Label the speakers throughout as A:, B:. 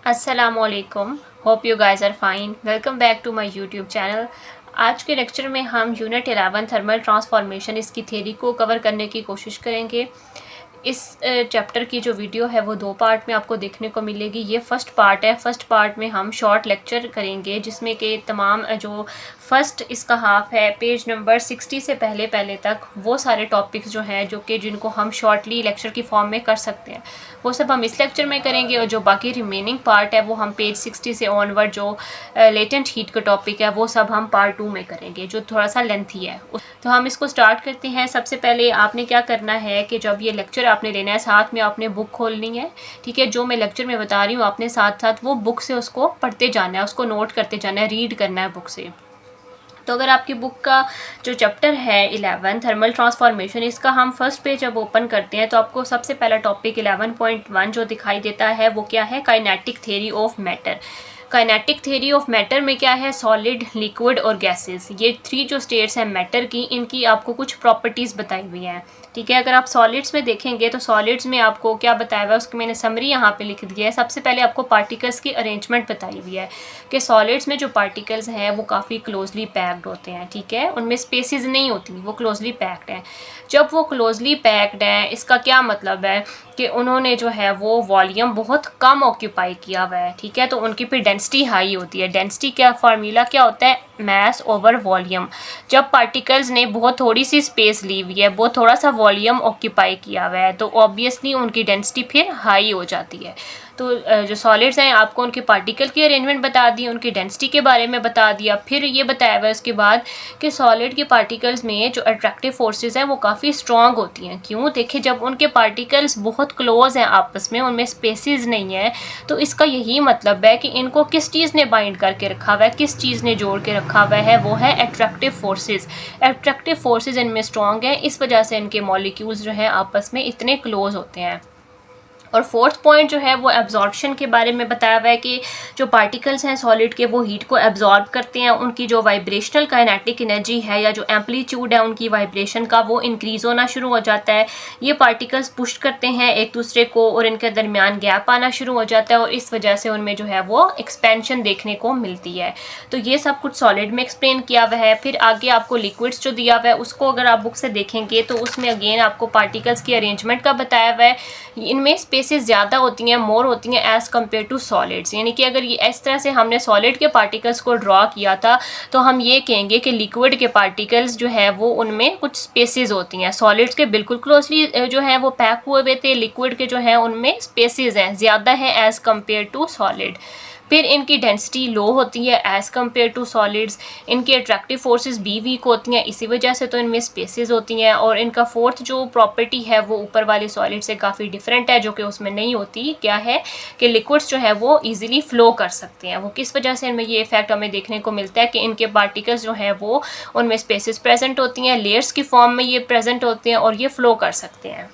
A: अस्सलामुअलैकुम, hope you guys are fine. Welcome back to my YouTube channel. आज के lecture में हम यूनिट 11 थर्मल ट्रांसफॉर्मेशन इसकी थ्योरी को कवर करने की कोशिश करेंगे। इस चैप्टर की जो वीडियो है वो 2 पार्ट में आपको देखने को मिलेगी। ये फर्स्ट पार्ट है। फर्स्ट पार्ट में हम शॉर्ट लेक्चर करेंगे जिसमें कि तमाम जो फर्स्ट इसका हाफ है पेज नंबर 60 से पहले पहले तक वो सारे टॉपिक्स जो हैं जिनको हम शॉर्टली लेक्चर की फॉर्म में कर सकते हैं वो सब हम इस लेक्चर में करेंगे, और जो बाकी रिमेनिंग पार्ट है वो हम पेज 60 से ऑनवर्ड जो लेटेंट हीट का टॉपिक है वो सब हम पार्ट 2 में करेंगे जो थोड़ा सा लेंथी है। तो हम इसको स्टार्ट करते हैं। सबसे पहले आपने क्या करना है कि जब ये लेक्चर आपने लेना है साथ में आपने बुक खोलनी है, ठीक है। जो मैं लेक्चर में बता रही हूँ आपने साथ साथ वो बुक से उसको पढ़ते जाना है, उसको नोट करते जाना है, रीड करना है बुक से। तो अगर आपकी बुक का जो चैप्टर है 11 थर्मल ट्रांसफॉर्मेशन, इसका हम फर्स्ट पेज जब ओपन करते हैं तो आपको सबसे पहला टॉपिक 11.1 जो दिखाई देता है वो क्या है, kinetic theory of matter. Kinetic theory of matter में क्या है, सॉलिड, लिक्विड और गैसेस, ये 3 जो स्टेट्स हैं मैटर की, इनकी आपको कुछ प्रॉपर्टीज़ बताई हुई हैं, ठीक है। अगर आप सॉलिड्स में देखेंगे तो सॉलिड्स में आपको क्या बताया हुआ है उसकी मैंने समरी यहाँ पे लिख दिया है। सबसे पहले आपको पार्टिकल्स की अरेंजमेंट बताई हुई है कि सॉलिड्स में जो पार्टिकल्स हैं वो काफ़ी क्लोजली पैक्ड होते हैं, ठीक है। उनमें स्पेसेस नहीं होती, वो क्लोजली पैक्ड हैं। जब वो क्लोजली पैक्ड हैं इसका क्या मतलब है कि उन्होंने जो है वो वॉल्यूम बहुत कम ऑक्यूपाई किया हुआ है, ठीक है। तो उनकी फिर डेंसिटी हाई होती है। डेंसिटी का फार्मूला क्या होता है, मास ओवर वॉल्यूम। जब पार्टिकल्स ने बहुत थोड़ी सी स्पेस ली हुई है, बहुत थोड़ा सा वॉल्यूम ऑक्यूपाई किया हुआ है, तो ऑब्वियसली उनकी डेंसिटी फिर हाई हो जाती है। तो जो सॉलिड्स हैं आपको उनके पार्टिकल की अरेंजमेंट बता दी, उनकी डेंसिटी के बारे में बता दिया, फिर ये बताया हुआ उसके बाद कि सॉलिड के पार्टिकल्स में जो अट्रैक्टिव फोर्सेस हैं वो काफ़ी स्ट्रॉन्ग होती हैं। क्यों, देखिए जब उनके पार्टिकल्स बहुत क्लोज हैं आपस में, उनमें स्पेसिस नहीं है, तो इसका यही मतलब है कि इनको किस चीज़ ने बाइंड करके रखा हुआ है, किस चीज़ ने जोड़ के रखा हुआ है, वो है अट्रैक्टिव फोर्सेस। अट्रैक्टिव फोर्सेस इनमें स्ट्रॉन्ग है, इस वजह से इनके मॉलिक्यूल्स जो हैं आपस में इतने क्लोज होते हैं। और फोर्थ पॉइंट जो है वो एब्जॉर्प्शन के बारे में बताया हुआ है कि जो पार्टिकल्स हैं सॉलिड के वो हीट को एब्जॉर्ब करते हैं, उनकी जो वाइब्रेशनल काइनेटिक एनर्जी है या जो एम्पलीट्यूड है उनकी वाइब्रेशन का वो इंक्रीज़ होना शुरू हो जाता है। ये पार्टिकल्स पुश करते हैं एक दूसरे को और इनके दरमियान गैप आना शुरू हो जाता है और इस वजह से उनमें जो है वो एक्सपेंशन देखने को मिलती है। तो ये सब कुछ सॉलिड में एक्सप्लेन किया हुआ है। फिर आगे आपको लिक्विड्स जो दिया हुआ है उसको अगर आप बुक से देखेंगे तो उसमें अगेन आपको पार्टिकल्स की अरेंजमेंट का बताया हुआ है। इनमें स्पेसेस ज़्यादा होती हैं, मोर होती हैं एज़ कम्पेयर टू सॉलिड्स। यानी कि अगर ये इस तरह से हमने सॉलिड के पार्टिकल्स को ड्रॉ किया था तो हम ये कहेंगे कि लिक्विड के पार्टिकल्स जो है वो उनमें कुछ स्पेसेस होती हैं। सॉलिड्स के बिल्कुल क्लोजली जो है वो पैक हुए हुए थे, लिक्विड के जो है उनमें स्पेसेस हैं, ज़्यादा हैं एज़ कम्पेयर टू सॉलिड। फिर इनकी डेंसिटी लो होती है एज़ कम्पेयर टू सॉलिड्स। इनकी अट्रैक्टिव फोर्सेस भी वीक होती हैं, इसी वजह से तो इनमें स्पेसेस होती हैं। और इनका फोर्थ जो प्रॉपर्टी है वो ऊपर वाले सॉलिड से काफ़ी डिफरेंट है, जो कि उसमें नहीं होती। क्या है कि लिक्विड्स जो है वो ईजिली फ्लो कर सकते हैं। वो किस वजह से इनमें ये इफेक्ट हमें देखने को मिलता है कि इनके पार्टिकल्स जो हैं वो उनमें स्पेसेस प्रेजेंट होती हैं, लेयर्स की फॉर्म में ये प्रेजेंट होते हैं और ये फ्लो कर सकते हैं।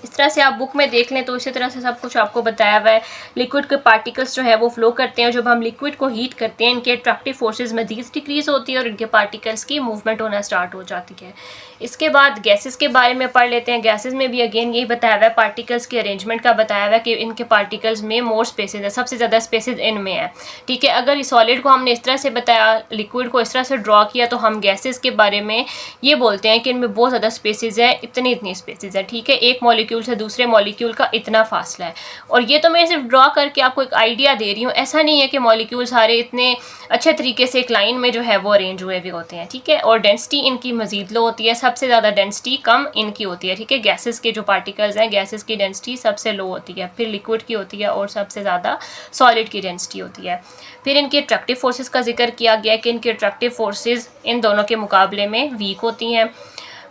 A: इस तरह से आप बुक में देख लें तो इसी तरह से सब कुछ आपको बताया हुआ है। लिक्विड के पार्टिकल्स जो है वो फ्लो करते हैं, जब हम लिक्विड को हीट करते हैं इनके अट्रैक्टिव फोर्सेस मजीद डिक्रीज होती है और इनके पार्टिकल्स की मूवमेंट होना स्टार्ट हो जाती है। इसके बाद गैसेस के बारे में पढ़ लेते हैं। गैसेस में भी अगेन यही बताया हुआ है, पार्टिकल्स की अरेंजमेंट का बताया हुआ है कि इनके पार्टिकल्स में मोर स्पेसेस है, सबसे ज़्यादा स्पेसेस इनमें है, ठीक है। अगर इस सॉलिड को हमने इस तरह से बताया, लिक्विड को इस तरह से ड्रॉ किया, तो हम गैसेस के बारे में ये बोलते हैं कि इनमें बहुत ज़्यादा स्पेसेस है, इतनी स्पेसेस है, ठीक है। एक मॉलिक्यूल से दूसरे मॉलिक्यूल का इतना फासला है। और ये तो मैं सिर्फ ड्रॉ करके आपको एक आइडिया दे रही हूँ, ऐसा नहीं है कि मॉलिक्यूल सारे इतने अच्छे तरीके से एक लाइन में जो है वो अरेंज हुए भी होते हैं, ठीक है। और डेंसिटी इनकी मजीद लो होती है, सबसे ज़्यादा डेंसिटी कम इनकी होती है, ठीक है। गैसेस के जो पार्टिकल्स हैं गैसेस की डेंसिटी सबसे लो होती है, फिर लिक्विड की होती है और सबसे ज़्यादा सॉलिड की डेंसिटी होती है। फिर इनके अट्रैक्टिव फोर्सेस का जिक्र किया गया कि इनके अट्रैक्टिव फोर्सेस इन दोनों के मुकाबले में वीक होती हैं।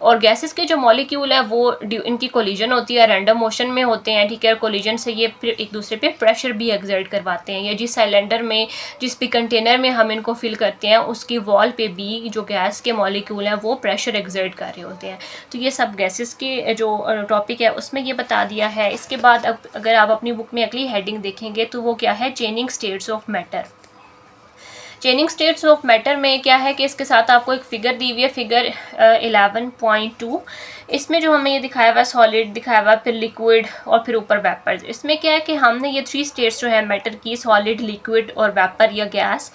A: और गैसेस के जो मॉलिक्यूल है वो इनकी कोलिजन होती है, रैंडम मोशन में होते हैं, ठीक है। कोलिजन से ये फिर एक दूसरे पे प्रेशर भी एक्सर्ट करवाते हैं। या जिस सिलेंडर में, जिस भी कंटेनर में हम इनको फिल करते हैं उसकी वॉल पे भी जो गैस के मॉलिक्यूल हैं वो प्रेशर एक्सर्ट कर रहे होते हैं। तो ये सब गैसेस के जो टॉपिक है उसमें ये बता दिया है। इसके बाद अब अगर आप अपनी बुक में अगली हेडिंग देखेंगे तो वो क्या है, changing states of matter. Changing states of matter में क्या है कि इसके साथ आपको एक फिगर दी हुई है, फिगर 11.2। इसमें जो हमें ये दिखाया हुआ है सॉलिड दिखाया हुआ है, फिर लिक्विड और फिर ऊपर वेपर। इसमें क्या है कि हमने ये 3 स्टेट्स जो है मैटर की, सॉलिड, लिक्विड और वेपर या गैस,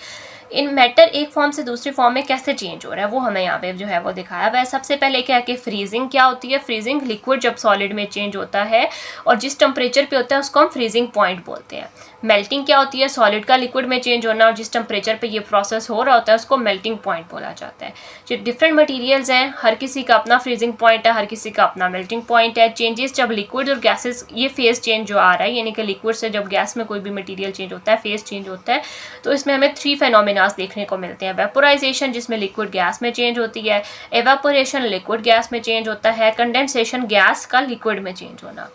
A: इन मैटर एक फॉर्म से दूसरी फॉर्म में कैसे चेंज हो रहा है वो हमें यहाँ पे जो है वो दिखाया हुआ है। सबसे पहले क्या है कि फ्रीजिंग क्या होती है। फ्रीजिंग लिक्विड जब सॉलिड में चेंज होता है और जिस टेम्परेचर पे होता है उसको हम फ्रीजिंग पॉइंट बोलते हैं। मेल्टिंग क्या होती है, सॉलिड का लिक्विड में चेंज होना और जिस टेम्परेचर पे ये प्रोसेस हो रहा होता है उसको मेल्टिंग पॉइंट बोला जाता है। जो डिफरेंट मटेरियल्स हैं हर किसी का अपना फ्रीजिंग पॉइंट है, हर किसी का अपना मेल्टिंग पॉइंट है। चेंजेस जब लिक्विड और गैसेस, ये फेज चेंज जो आ रहा है यानी कि लिक्विड से जब गैस में कोई भी मटीरियल चेंज होता है, फेज चेंज होता है, तो इसमें हमें 3 फेनोमेनास देखने को मिलते हैं। वेपोराइजेशन जिसमें लिक्विड गैस में चेंज होती है, एवापोरेशन लिक्विड गैस में चेंज होता है, कंडेंसेशन गैस का लिक्विड में चेंज होना।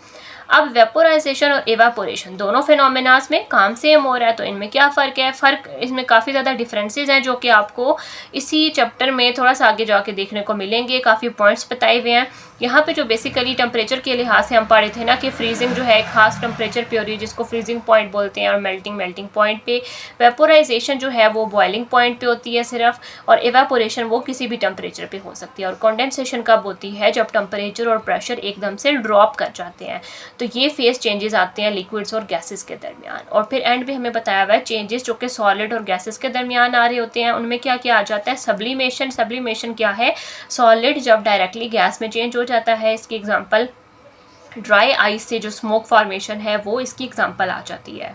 A: अब वेपोराइजेशन और एवापोरेशन दोनों फिनोमेनास में काम सेम हो रहा है, तो इनमें क्या फ़र्क है? फ़र्क इसमें काफ़ी ज़्यादा डिफरेंसेस हैं जो कि आपको इसी चैप्टर में थोड़ा सा आगे जाके देखने को मिलेंगे। काफ़ी पॉइंट्स बताए हुए हैं यहाँ पे। जो बेसिकली टेम्परेचर के लिहाज से हम पढ़े थे ना कि फ्रीजिंग जो है एक खास टेम्परेचर पे हो रही है जिसको फ्रीजिंग पॉइंट बोलते हैं, और मेल्टिंग पॉइंट पे। वेपोराइजेशन जो है वो बॉइलिंग पॉइंट पे होती है सिर्फ, और एवापोरेशन वो किसी भी टेम्परेचर पे हो सकती है। और कंडेंसेशन कब होती है? जब टेम्परेचर और प्रेशर एकदम से ड्रॉप कर जाते हैं। तो ये फेज चेंजेस आते हैं लिक्विड्स और गैसेस के दरमियान। और फिर एंड में हमें बताया हुआ है चेंजेस जो कि सॉलिड और गैसेस के दरमियान आ रहे होते हैं। उनमें क्या क्या आ जाता है? सब्लिमेशन। सब्लिमेशन क्या है? सॉलिड जब डायरेक्टली गैस में चेंज हो जाता है, इसकी एग्जांपल ड्राई आइस से जो स्मोक फॉर्मेशन है वो इसकी एग्जांपल आ जाती है।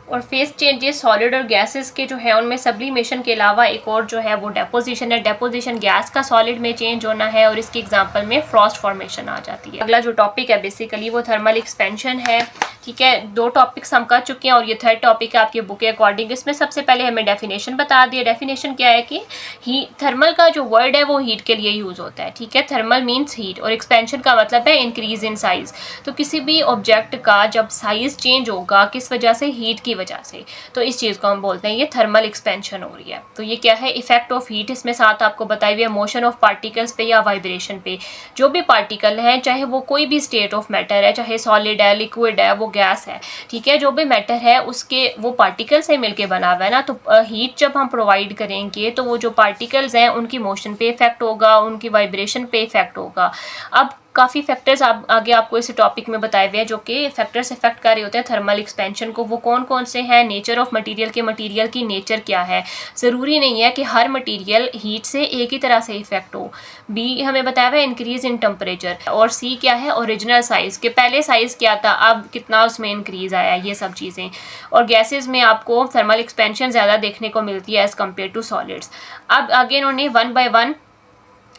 A: और फेज चेंजेस सॉलिड और गैसेस के जो है उनमें सब्लिमेशन के अलावा एक और जो है वो डेपोजिशन है। डेपोजिशन गैस का सॉलिड में चेंज होना है और इसकी एग्जांपल में फ्रॉस्ट फॉर्मेशन आ जाती है। अगला जो टॉपिक है बेसिकली वो थर्मल एक्सपेंशन है। ठीक है, 2 टॉपिक्स हम कर चुके हैं और ये 3rd टॉपिक है आपके बुक के अकॉर्डिंग। इसमें सबसे पहले हमें डेफिनेशन बता दिया। डेफिनेशन क्या है कि थर्मल का जो वर्ड है वो हीट के लिए यूज़ होता है। ठीक है, थर्मल मीन्स हीट, और एक्सपेंशन का मतलब है इंक्रीज इन साइज। तो किसी भी ऑब्जेक्ट का जब साइज चेंज होगा किस वजह से? हीट की वजह से, तो इस चीज़ को हम बोलते हैं ये थर्मल एक्सपेंशन हो रही है। तो ये क्या है? Effect of heat. इसमें साथ आपको बताई हुई है मोशन ऑफ पार्टिकल्स पे या वाइब्रेशन पे। जो भी पार्टिकल है, चाहे वो कोई भी स्टेट ऑफ मैटर है, चाहे सॉलिड है, लिक्विड है, वो गैस है, ठीक है, जो भी मैटर है उसके वो पार्टिकल से मिलके बना हुआ है ना, तो हीट जब हम प्रोवाइड करेंगे तो वो जो पार्टिकल्स हैं उनकी मोशन पे इफेक्ट होगा, उनकी वाइब्रेशन पे इफेक्ट होगा। अब काफ़ी फैक्टर्स आप आगे आपको इस टॉपिक में बताए हुए हैं जो कि फैक्टर्स इफेक्ट कर रहे होते हैं थर्मल एक्सपेंशन को। वो कौन कौन से हैं? नेचर ऑफ मटेरियल, के मटेरियल की नेचर क्या है। ज़रूरी नहीं है कि हर मटेरियल हीट से एक ही तरह से इफेक्ट हो। बी हमें बताया हुआ है इंक्रीज इन टेम्परेचर, और सी क्या है? ओरिजिनल साइज़, के पहले साइज़ क्या था, अब कितना उसमें इंक्रीज़ आया, ये सब चीज़ें। और गैसेज में आपको थर्मल एक्सपेंशन ज़्यादा देखने को मिलती है एज़ कम्पेयर टू सॉलिड्स। अब आगे इन्होंने 1 बाय 1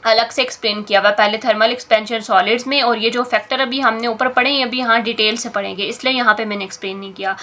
A: अलग से एक्सप्लेन किया हुआ, पहले थर्मल एक्सपेंशन सॉलिड्स में, और ये जो फैक्टर अभी हमने ऊपर पढ़े हैं अभी यहाँ डिटेल से पढ़ेंगे, इसलिए यहाँ पे मैंने एक्सप्लेन नहीं किया।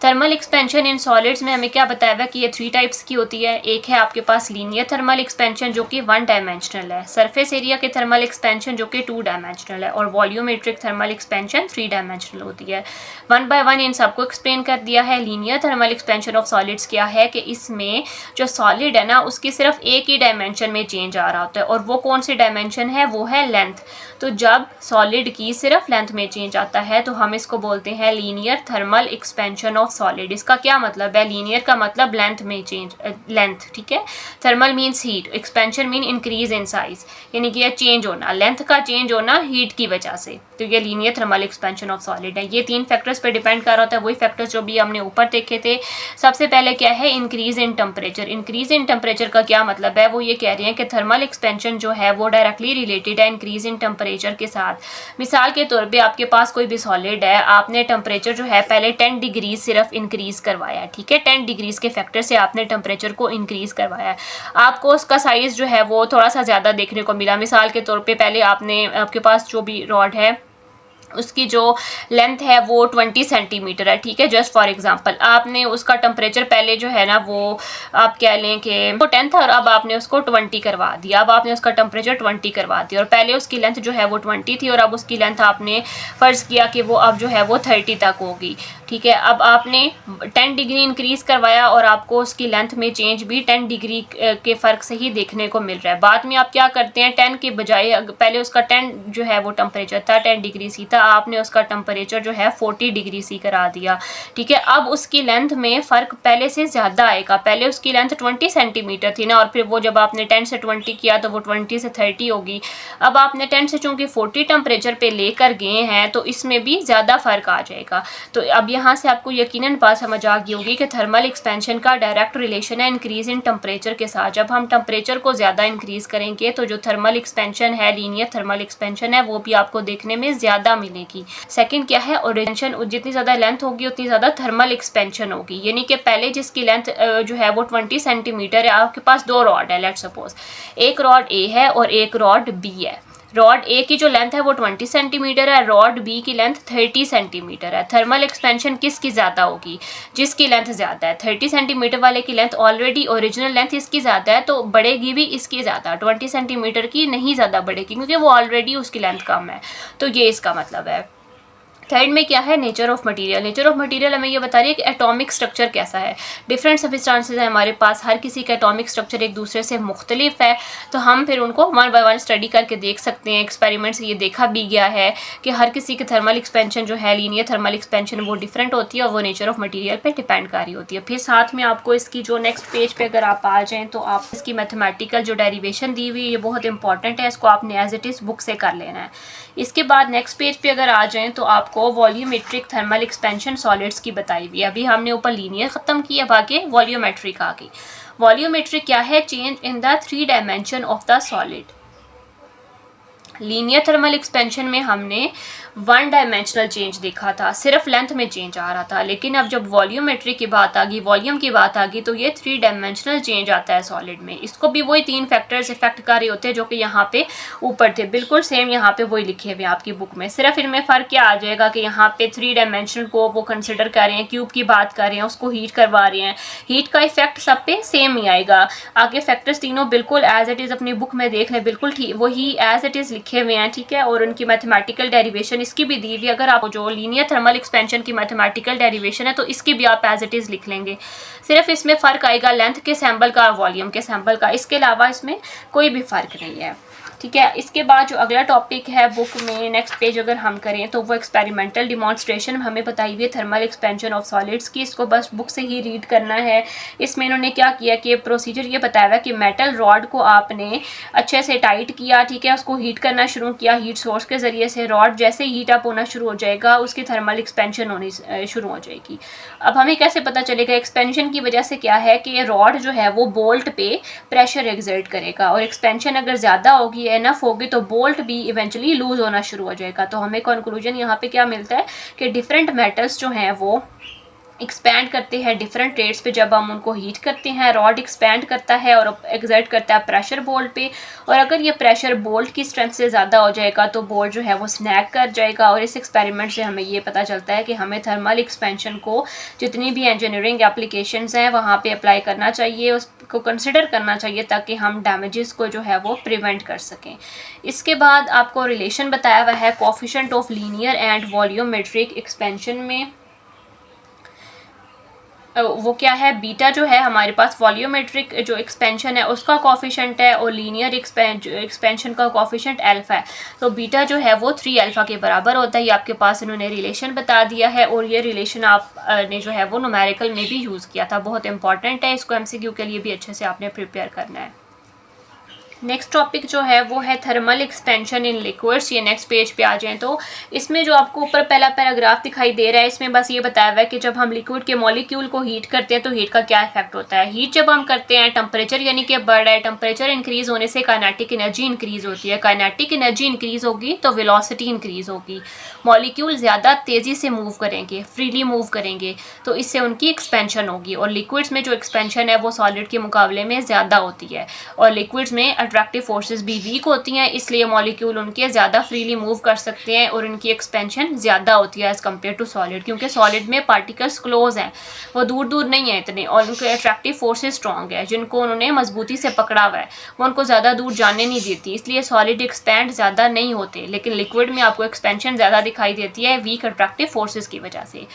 A: थर्मल एक्सपेंशन इन सॉलिड्स में हमें क्या बताया हुआ कि ये 3 टाइप्स की होती है। एक है आपके पास लीनियर थर्मल एक्सपेंशन जो कि 1 डायमेंशनल है, सरफेस एरिया के थर्मल एक्सपेंशन जो कि 2 डायमेंशनल है, और वॉल्यूमेट्रिक थर्मल एक्सपेंशन 3 डायमेंशनल होती है। 1 बाय 1 इन सबको एक्सप्लेन कर दिया है। Linear thermal expansion of solids क्या है कि इसमें जो सॉलिड है ना उसकी सिर्फ एक ही डायमेंशन में चेंज आ रहा होता है, और वो कौन सी डायमेंशन है? वो है लेंथ। तो जब सॉलिड की सिर्फ लेंथ में चेंज आता है तो हम इसको बोलते हैं linear thermal expansion of solid. इसका क्या मतलब है? लीनियर का मतलब लेंथ में चेंज, लेंथ, ठीक है। Thermal means heat, expansion mean increase in size, यानी कि यह चेंज होना, लेंथ का चेंज होना हीट की वजह से, तो ये linear thermal expansion of solid है। ये 3 फैक्टर्स पे डिपेंड कर रहा होता है, वही फैक्टर्स जो भी हमने ऊपर देखे थे। सबसे पहले क्या है? Increase in temperature. Increase in temperature का क्या मतलब है? वो ये कह रहे हैं कि थर्मल एक्सपेंशन जो है वो डायरेक्टली रिलेटेड है इंक्रीज इन टेम्परेचर के साथ। मिसाल के तौर पे आपके पास कोई भी सॉलिड है, आपने टेम्परेचर जो है पहले 10 डिग्री सिर्फ इंक्रीज करवाया है, ठीक है, 10 डिग्रीज के फैक्टर से आपने टेम्परेचर को इंक्रीज करवाया है, आपको उसका साइज जो है वो थोड़ा सा ज़्यादा देखने को मिला। मिसाल के तौर पे पहले आपके पास जो भी रॉड है उसकी जो लेंथ है वो 20 सेंटीमीटर है, ठीक है, जस्ट फॉर एग्जांपल। आपने उसका टेम्परेचर पहले जो है ना वो आप कह लें कि वो 10 था और अब आपने उसको 20 करवा दिया। अब आपने उसका टेम्परेचर 20 करवा दिया और पहले उसकी लेंथ जो है वो 20 थी और अब उसकी लेंथ आपने फ़र्ज़ किया कि वो अब जो है वो 30 तक होगी, ठीक है। अब आपने 10 डिग्री इंक्रीज़ करवाया और आपको उसकी लेंथ में चेंज भी 10 डिग्री के फ़र्क से ही देखने को मिल रहा है। बाद में आप क्या करते हैं, 10 के बजाय पहले उसका 10 जो है वो टेम्परेचर था, 10 डिग्री सी था, आपने उसका टेम्परेचर जो है 40 डिग्री सी करा दिया, ठीक है। अब उसकी लेंथ में फ़र्क पहले से ज़्यादा आएगा, पहले उसकी लेंथ 20 सेंटीमीटर थी ना, और फिर वो जब आपने 10 से 20 किया तो वो 20 से 30 होगी। अब आपने 10 से चूँकि 40 टेम्परेचर पे लेकर गए हैं तो इसमें भी ज़्यादा फ़र्क आ जाएगा। तो अब यहाँ से आपको यकीनन बात समझ आ गई होगी कि थर्मल एक्सपेंशन का डायरेक्ट रिलेशन है इंक्रीज़ इन टेम्परेचर के साथ। जब हम टेम्परेचर को ज़्यादा इंक्रीज़ करेंगे तो जो थर्मल एक्सपेंशन है, लीनियर थर्मल एक्सपेंशन है, वो भी आपको देखने में ज़्यादा मिलेगी। सेकंड क्या है, ओरिजिनेशन, जितनी ज़्यादा लेंथ होगी उतनी ज़्यादा थर्मल एक्सपेंशन होगी। यानी कि पहले जिसकी लेंथ जो है वो 20 सेंटीमीटर है, आपके पास दो रॉड है, लेट्स सपोज एक रॉड ए है और एक रॉड बी है। रॉड ए की जो लेंथ है वो 20 सेंटीमीटर है, रॉड बी की लेंथ 30 सेंटीमीटर है। थर्मल एक्सपेंशन किसकी ज़्यादा होगी? जिसकी लेंथ ज़्यादा है। 30 सेंटीमीटर वाले की लेंथ ऑलरेडी ओरिजिनल लेंथ इसकी ज़्यादा है तो बढ़ेगी भी इसकी ज़्यादा, 20 सेंटीमीटर की नहीं ज़्यादा बढ़ेगी क्योंकि वो ऑलरेडी उसकी लेंथ कम है। तो ये इसका मतलब है। थर्ड में क्या है, nature of material. Nature of material हमें ये बता रही है कि एटॉमिक स्ट्रक्चर कैसा है। डिफरेंट सब्सटेंसेस है हमारे पास, हर किसी का एटॉमिक स्ट्रक्चर एक दूसरे से मुख्तलिफ है, तो हम फिर उनको वन बाय वन स्टडी करके देख सकते हैं। एक्सपेरिमेंट से ये देखा भी गया है कि हर किसी की थर्मल एक्सपेंशन जो है, लीनियर थर्मल एक्सपेंशन, वो डिफरेंट होती है और वो नेचर ऑफ मटीरियल पर डिपेंड कर रही होती है। फिर साथ में आपको इसकी जो नेक्स्ट पेज पर अगर आप आ जाएँ तो आप इसकी मैथमेटिकल जो डेरिवेशन दी हुई है ये बहुत इंपॉर्टेंट है, इसको आपने एज इट इज़ बुक से कर लेना है। इसके बाद नेक्स्ट पेज पे अगर आ जाएं तो आपको वॉल्यूमेट्रिक थर्मल एक्सपेंशन सॉलिड्स की बताई हुई है। अभी हमने ऊपर लीनियर ख़त्म किया, बाकी वॉल्यूमेट्रिक आ गई। वॉल्यूमेट्रिक क्या है? Change in the 3 dimension of the solid. Linear thermal expansion में हमने 1 डायमेंशनल चेंज देखा था, सिर्फ लेंथ में चेंज आ रहा था, लेकिन अब जब वॉल्यूमेट्रिक की बात आ गई, वॉल्यूम की बात आ गई, तो ये 3 डायमेंशनल चेंज आता है सॉलिड में। इसको भी वही 3 फैक्टर्स इफेक्ट कर रहे होते हैं जो कि यहाँ पे ऊपर थे, बिल्कुल सेम यहाँ पे वही लिखे हुए हैं आपकी बुक में। सिर्फ इनमें फ़र्क क्या आ जाएगा कि यहाँ पे 3 डायमेंशनल को वो कंसिडर कर रहे हैं, क्यूब की बात कर रहे हैं, उसको हीट करवा रहे हैं, हीट का इफेक्ट सब पे सेम ही आएगा। आगे फैक्टर्स तीनों बिल्कुल एज इट इज़ अपनी बुक में देख लें, बिल्कुल ठीक वही एज इट इज़ लिखे हुए हैं, ठीक है। और उनकी मैथमेटिकल डेरिवेशन इसकी भी दी हुई। अगर आप जो लीनियर थर्मल एक्सपेंशन की मैथमेटिकल डेरिवेशन है तो इसकी भी आप एज इट इज़ लिख लेंगे। सिर्फ इसमें फ़र्क आएगा लेंथ के सैम्पल का और वॉल्यूम के सैम्पल का, इसके अलावा इसमें कोई भी फ़र्क नहीं है, ठीक है। इसके बाद जो अगला टॉपिक है बुक में नेक्स्ट पेज अगर हम करें तो वो एक्सपेरिमेंटल डिमॉन्स्ट्रेशन हमें बताई हुई है थर्मल एक्सपेंशन ऑफ सॉलिड्स की। इसको बस बुक से ही रीड करना है। इसमें इन्होंने क्या किया कि प्रोसीजर ये बताया हुआ कि मेटल रॉड को आपने अच्छे से टाइट किया, ठीक है, उसको हीट करना शुरू किया हीट सोर्स के ज़रिए से। रॉड जैसे हीट अप होना शुरू हो जाएगा उसकी थर्मल एक्सपेंशन होनी शुरू हो जाएगी। अब हमें कैसे पता चलेगा? एक्सपेंशन की वजह से क्या है कि रॉड जो है वो बोल्ट पे प्रेशर एक्सर्ट करेगा और एक्सपेंशन अगर ज़्यादा होगी, एनफ होगी, तो बोल्ट भी इवेंचुअली लूज होना शुरू हो जाएगा। तो हमें कंक्लूजन यहाँ पे क्या मिलता है कि डिफरेंट मेटल्स जो हैं वो एक्सपैंड करते हैं डिफरेंट रेट्स पे जब हम उनको हीट करते हैं। रॉड एक्सपैंड करता है और एक्सर्ट करता है प्रेशर बोल्ट पे, और अगर ये प्रेशर बोल्ट की स्ट्रेंथ से ज़्यादा हो जाएगा तो बोल्ट जो है वो स्नैग कर जाएगा। और इस एक्सपेरिमेंट से हमें ये पता चलता है कि हमें थर्मल एक्सपेंशन को जितनी भी इंजीनियरिंग एप्लीकेशंस हैं वहाँ पे अप्लाई करना चाहिए, उसको कंसिडर करना चाहिए ताकि हम डैमेजेस को जो है वो प्रिवेंट कर सकें। इसके बाद आपको रिलेशन बताया हुआ है coefficient of linear and volumetric expansion में। वो क्या है? बीटा जो है हमारे पास वॉल्यूमेट्रिक जो एक्सपेंशन है उसका कोफिशिएंट है और लीनियर एक्सपेंशन का कोफिशिएंट अल्फा है। तो बीटा जो है वो 3 अल्फा के बराबर होता है। ये आपके पास इन्होंने रिलेशन बता दिया है और ये रिलेशन आप ने जो है वो न्यूमेरिकल में भी यूज़ किया था, बहुत इंपॉर्टेंट है, इसको एमसीक्यू के लिए भी अच्छे से आपने प्रिपेयर करना है। नेक्स्ट टॉपिक जो है वो है थर्मल एक्सपेंशन इन लिक्विड्स। ये नेक्स्ट पेज पे आ जाएं तो इसमें जो आपको ऊपर पहला पैराग्राफ दिखाई दे रहा है इसमें बस ये बताया हुआ है कि जब हम लिक्विड के मॉलिक्यूल को हीट करते हैं तो हीट का क्या इफेक्ट होता है। हीट जब हम करते हैं टेम्परेचर यानी कि बढ़ रहा है, टेम्परेचर इंक्रीज होने से काइनेटिक एनर्जी इंक्रीज होती है, काइनेटिक एनर्जी इंक्रीज होगी तो वेलोसिटी इंक्रीज होगी, मॉलिक्यूल ज़्यादा तेज़ी से मूव करेंगे, फ्रीली मूव करेंगे, तो इससे उनकी एक्सपेंशन होगी। और लिक्विड्स में जो एक्सपेंशन है वो सॉलिड के मुकाबले में ज़्यादा होती है और लिक्विड्स में अट्रैक्टिव फोर्सेस भी वीक होती हैं, इसलिए मॉलिक्यूल उनके ज़्यादा फ्रीली मूव कर सकते हैं और उनकी एक्सपेंशन ज़्यादा होती है एज़ कम्पेयर टू सॉलिड, क्योंकि सॉलिड में पार्टिकल्स क्लोज हैं, वो दूर दूर नहीं है इतने, और उनके अट्रैक्टिव फोर्सेस स्ट्रॉन्ग है जिनको उन्होंने मजबूती से पकड़ा हुआ है, वो उनको ज़्यादा दूर जाने नहीं देती, इसलिए सॉलिड एक्सपेंड ज़्यादा नहीं होते। लेकिन लिक्विड में आपको एक्सपेंशन ज़्यादा दिखाई देती है वीक अट्रैक्टिव फोर्सेस की वजह से।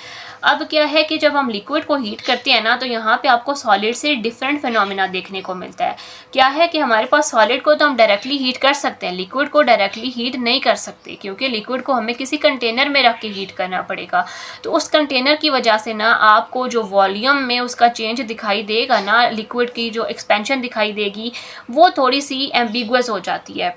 A: अब क्या है कि जब हम लिक्विड को हीट करते हैं ना तो यहाँ पे आपको सॉलिड से डिफरेंट फिनोमिना देखने को मिलता है। क्या है कि हमारे पास सॉलिड सॉलिड को तो हम डायरेक्टली हीट कर सकते हैं, लिक्विड को डायरेक्टली हीट नहीं कर सकते, क्योंकि लिक्विड को हमें किसी कंटेनर में रख के हीट करना पड़ेगा। तो उस कंटेनर की वजह से ना आपको जो वॉल्यूम में उसका चेंज दिखाई देगा ना, लिक्विड की जो एक्सपेंशन दिखाई देगी, वो थोड़ी सी एम्बिगुअस हो जाती है।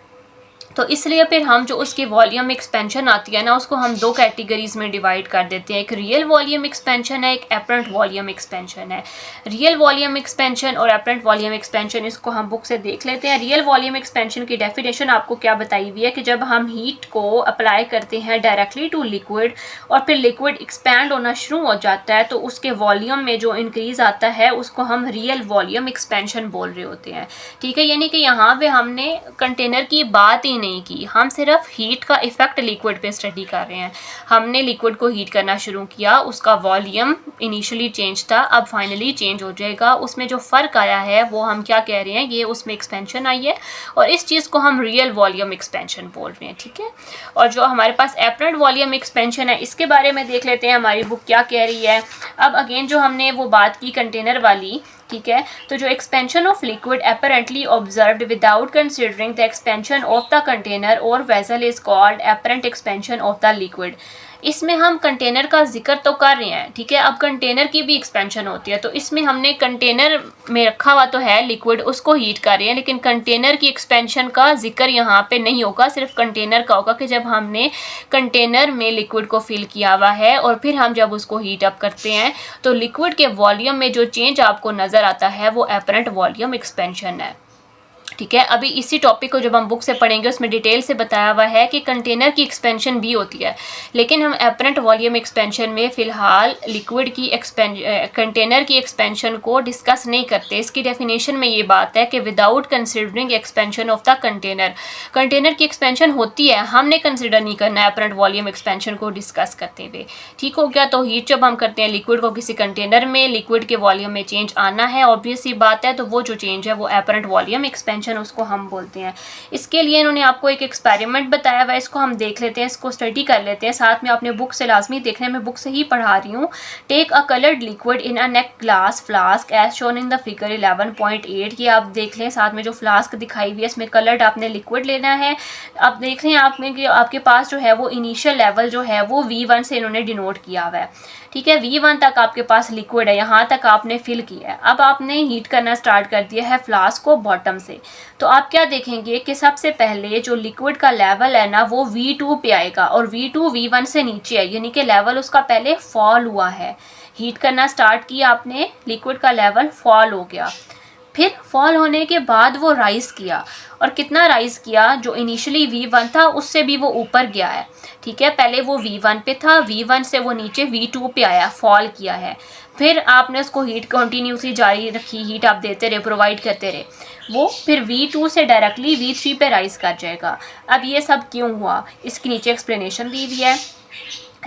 A: तो इसलिए फिर हम जो उसकी वॉल्यूम एक्सपेंशन आती है ना, उसको हम दो कैटेगरीज में डिवाइड कर देते हैं। एक रियल वॉल्यूम एक्सपेंशन है, एक एपरेंट वॉल्यूम एक्सपेंशन है। रियल वॉल्यूम एक्सपेंशन और एपरेंट वॉल्यूम एक्सपेंशन, इसको हम बुक से देख लेते हैं। रियल वॉल्यूम एक्सपेंशन की डेफिनेशन आपको क्या बताई हुई है कि जब हम हीट को अप्लाई करते हैं डायरेक्टली टू लिक्विड और फिर लिक्विड एक्सपैंड होना शुरू हो जाता है, तो उसके वॉल्यूम में जो इंक्रीज आता है उसको हम रियल वॉल्यूम एक्सपेंशन बोल रहे होते हैं। ठीक है, यानी कि यहाँ पे हमने कंटेनर की बात ही नहीं की, हम सिर्फ हीट का इफेक्ट लिक्विड पे स्टडी कर रहे हैं। हमने लिक्विड को हीट करना शुरू किया, उसका वॉल्यूम इनिशियली चेंज था, अब फाइनली चेंज हो जाएगा। उसमें जो फ़र्क आया है वो हम क्या कह रहे हैं, ये उसमें एक्सपेंशन आई है और इस चीज़ को हम रियल वॉल्यूम एक्सपेंशन बोल रहे हैं। ठीक है, और जो हमारे पास एपरेंट वॉल्यूम एक्सपेंशन है, इसके बारे में देख लेते हैं हमारी बुक क्या कह रही है। अब अगेन जो हमने वो बात की कंटेनर वाली, ठीक है, तो जो expansion of liquid apparently observed without considering the expansion of the container or vessel is called apparent expansion of the liquid। इसमें हम कंटेनर का जिक्र तो कर रहे हैं, ठीक है, अब कंटेनर की भी एक्सपेंशन होती है, तो इसमें हमने कंटेनर में रखा हुआ तो है लिक्विड, उसको हीट कर रहे हैं, लेकिन कंटेनर की एक्सपेंशन का जिक्र यहाँ पे नहीं होगा, सिर्फ कंटेनर का होगा कि जब हमने कंटेनर में लिक्विड को फिल किया हुआ है और फिर हम जब उसको हीट अप करते हैं तो लिक्विड के वॉल्यूम में जो चेंज आपको नज़र आता है वो एपरेंट वॉल्यूम एक्सपेंशन है। ठीक है, अभी इसी टॉपिक को जब हम बुक से पढ़ेंगे उसमें डिटेल से बताया हुआ है कि कंटेनर की एक्सपेंशन भी होती है, लेकिन हम एपरेंट वॉल्यूम एक्सपेंशन में फ़िलहाल लिक्विड की कंटेनर की एक्सपेंशन को डिस्कस नहीं करते। इसकी डेफिनेशन में ये बात है कि without considering expansion of the container, container की एक्सपेंशन होती है, हमने कंसिडर नहीं करना है एपरेंट वॉल्यूम एक्सपेंशन को डिस्कस करते हुए। ठीक हो गया, तो हीट जब हम करते हैं लिक्विड को किसी कंटेनर में, लिक्विड के वॉल्यूम में चेंज आना है, ऑब्वियस सी बात है, तो वो जो चेंज है वो एपरेंट वॉल्यूम एक्सपेंशन उसको हम बोलते हैं। इसके लिए इन्होंने आपको एक एक्सपेरिमेंट बताया हुआ है, इसको हम देख लेते हैं, इसको स्टडी कर लेते हैं। साथ में आपने बुक से लाजमी देखना है, मैं बुक से ही पढ़ा रही हूँ। Take a coloured liquid in a neck glass flask as shown in the figure 11.8। ये आप देख लें, साथ में जो फ्लास्क दिखाई हुई है इसमें कलर्ड आपने लिक्विड लेना है। आप देख रहे हैं आप में कि आपके पास जो है वो इनिशियल लेवल जो है वो V1 से इन्होंने डिनोट किया हुआ है। ठीक है, V1 तक आपके पास लिक्विड है, यहाँ तक आपने फिल किया है। अब आपने हीट करना स्टार्ट कर दिया है फ्लास्क को बॉटम से, तो आप क्या देखेंगे कि सबसे पहले जो लिक्विड का लेवल है ना वो V2 पे आएगा और V2 V1 से नीचे है, यानी कि लेवल उसका पहले फॉल हुआ है। हीट करना स्टार्ट किया आपने, लिक्विड का लेवल फॉल हो गया, फिर फॉल होने के बाद वो राइज़ किया, और कितना राइज़ किया, जो इनिशियली V1 था उससे भी वो ऊपर गया है। ठीक है, पहले वो V1 पे था, V1 से वो नीचे V2 पे आया, फॉल किया है। फिर आपने उसको हीट कंटिन्यूसली जारी रखी, हीट आप देते रहे, प्रोवाइड करते रहे, वो फिर V2 से डायरेक्टली V3 पे राइज़ कर जाएगा। अब ये सब क्यों हुआ, इसके नीचे एक्सप्लेनेशन दी हुई है।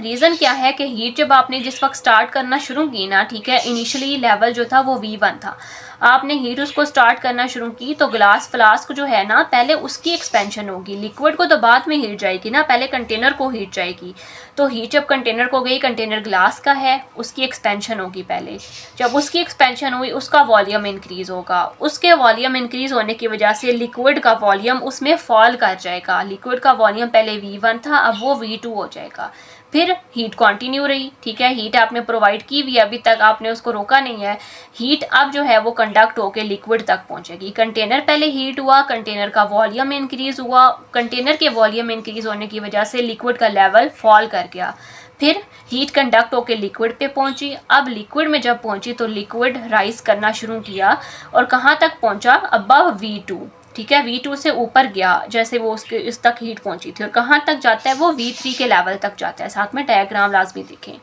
A: रीज़न क्या है कि हीट जब आपने जिस वक्त स्टार्ट करना शुरू की ना, ठीक है, इनिशियली लेवल जो था वो V1 था, आपने हीट उसको स्टार्ट करना शुरू की तो ग्लास फ्लास्क जो है ना पहले उसकी एक्सपेंशन होगी, लिक्विड को तो बाद में हीट जाएगी ना, पहले कंटेनर को हीट जाएगी। तो हीट जब कंटेनर को गई, कंटेनर ग्लास का है, उसकी एक्सपेंशन होगी पहले, जब उसकी एक्सपेंशन हुई उसका वॉल्यूम इंक्रीज़ होगा, उसके वॉल्यूम इंक्रीज़ होने की वजह से लिक्विड का वॉल्यूम उसमें फॉल कर जाएगा। लिक्विड का वॉल्यूम पहले V1 था, अब वो V2 हो जाएगा। फिर हीट कंटिन्यू रही, ठीक है, हीट आपने प्रोवाइड की हुई, अभी तक आपने उसको रोका नहीं है। हीट अब जो है वो कंडक्ट होके लिक्विड तक पहुंचेगी। कंटेनर पहले हीट हुआ, कंटेनर का वॉल्यूम इंक्रीज़ हुआ, कंटेनर के वॉल्यूम इंक्रीज़ होने की वजह से लिक्विड का लेवल फॉल कर गया। फिर हीट कंडक्ट होके लिक्विड पे पहुंची, अब लिक्विड में जब पहुंची तो लिक्विड राइज करना शुरू किया और कहाँ तक पहुंचा, अबव V2। ठीक है, V2 से ऊपर गया, जैसे वो उसके इस तक हीट पहुंची थी, और कहाँ तक जाता है वो V3 के लेवल तक जाता है। साथ में डायग्राम लाजमी देखें।